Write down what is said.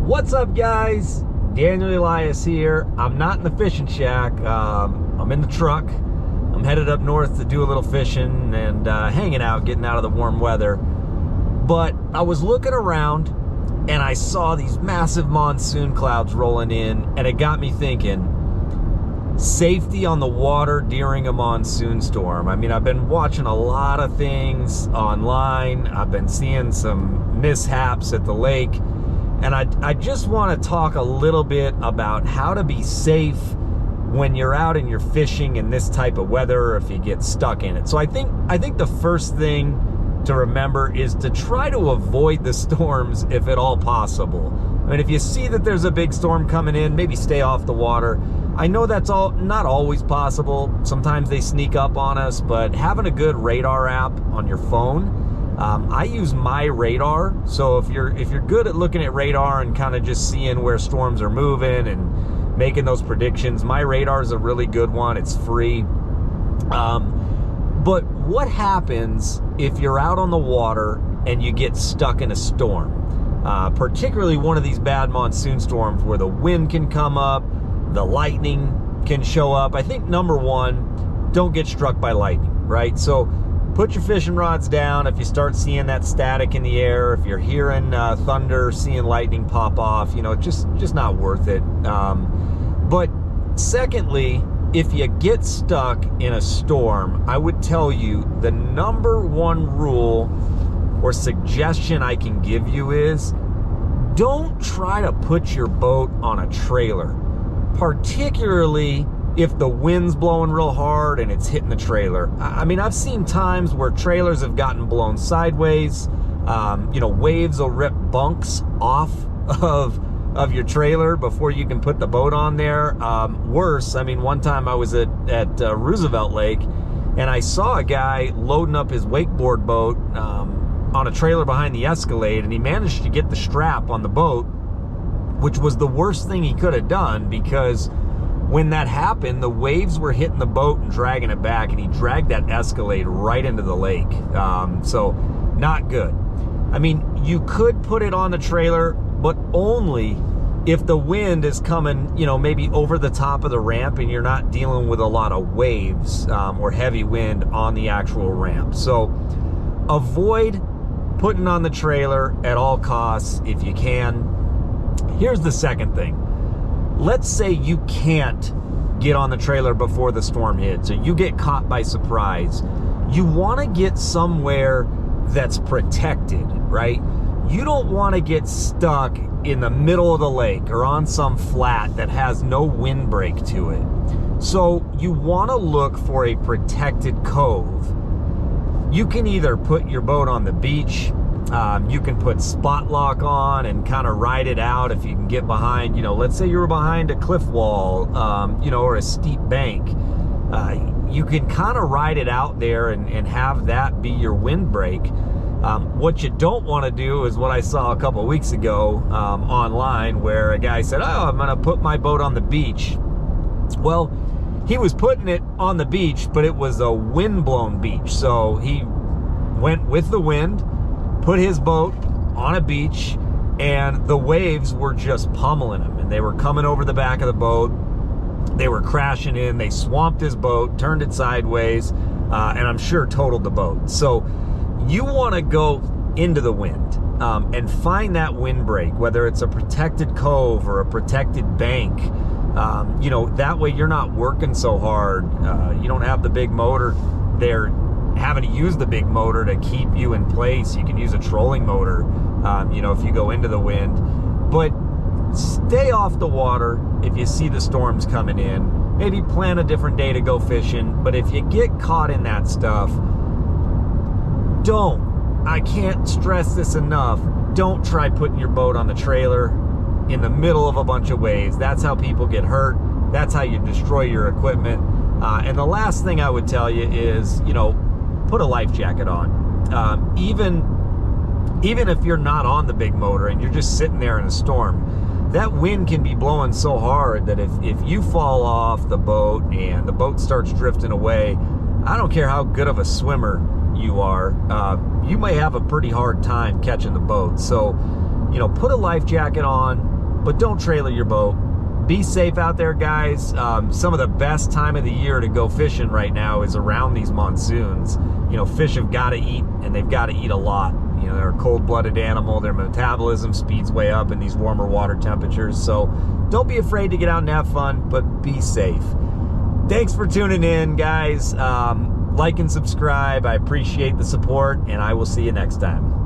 What's up, guys? Daniel Elias here. I'm not in the fishing shack. I'm in the truck. I'm headed up north to do a little fishing and hanging out, getting out of the warm weather. But I was looking around and I saw these massive monsoon clouds rolling in, and it got me thinking, safety on the water during a monsoon storm. I mean, I've been watching a lot of things online. I've been seeing some mishaps at the lake. And I just want to talk a little bit about how to be safe when you're out and you're fishing in this type of weather, or if you get stuck in it. So I think the first thing to remember is to try to avoid the storms if at all possible. I mean, if you see that there's a big storm coming in, maybe stay off the water. I know that's not always possible. Sometimes they sneak up on us, but having a good radar app on your phone, I use my radar. So if you're good at looking at radar and kind of just seeing where storms are moving and making those predictions, my radar is a really good one. It's free. But what happens if you're out on the water and you get stuck in a storm? Particularly one of these bad monsoon storms where the wind can come up, the lightning can show up. I think number one, don't get struck by lightning, right? So put your fishing rods down if you start seeing that static in the air. If you're hearing thunder, seeing lightning pop off, just not worth it. But secondly, if you get stuck in a storm, I would tell you the number one rule or suggestion I can give you is don't try to put your boat on a trailer, particularly if the wind's blowing real hard and it's hitting the trailer. I mean, I've seen times where trailers have gotten blown sideways. Waves will rip bunks off of your trailer before you can put the boat on there. Worse, I mean, one time I was at Roosevelt Lake and I saw a guy loading up his wakeboard boat on a trailer behind the Escalade, and he managed to get the strap on the boat, which was the worst thing he could have done, because when that happened, the waves were hitting the boat and dragging it back, and he dragged that Escalade right into the lake. So not good. I mean, you could put it on the trailer, but only if the wind is coming, maybe over the top of the ramp and you're not dealing with a lot of waves or heavy wind on the actual ramp. So avoid putting on the trailer at all costs if you can. Here's the second thing. Let's say you can't get on the trailer before the storm hits, or you get caught by surprise. You want to get somewhere that's protected, right? You don't want to get stuck in the middle of the lake or on some flat that has no windbreak to it. So you want to look for a protected cove. You can either put your boat on the beach, you can put spot lock on and kind of ride it out if you can get behind, let's say you were behind a cliff wall, or a steep bank. You can kind of ride it out there and have that be your windbreak. What you don't want to do is what I saw a couple of weeks ago online, where a guy said, I'm going to put my boat on the beach. Well, he was putting it on the beach, but it was a wind-blown beach. So he went with the wind, put his boat on a beach, and the waves were just pummeling him, and they were coming over the back of the boat. They were crashing in. They swamped his boat, turned it sideways, and I'm sure totaled the boat. So you want to go into the wind and find that windbreak, whether it's a protected cove or a protected bank. That way you're not working so hard. You don't have the big motor there having to use the big motor to keep you in place. You can use a trolling motor, if you go into the wind. But stay off the water if you see the storms coming in. Maybe plan a different day to go fishing. But if you get caught in that stuff, I can't stress this enough, don't try putting your boat on the trailer in the middle of a bunch of waves. That's how people get hurt. That's how you destroy your equipment. And the last thing I would tell you is, put a life jacket on. Even if you're not on the big motor and you're just sitting there in a storm, that wind can be blowing so hard that if you fall off the boat and the boat starts drifting away, I don't care how good of a swimmer you are, you may have a pretty hard time catching the boat. So you know, put a life jacket on, but don't trailer your boat. Be safe out there, guys. Some of the best time of the year to go fishing right now is around these monsoons. You know, fish have got to eat, and they've got to eat a lot. You know, they're a cold-blooded animal. Their metabolism speeds way up in these warmer water temperatures. So don't be afraid to get out and have fun, but be safe. Thanks for tuning in, guys. Like and subscribe. I appreciate the support, and I will see you next time.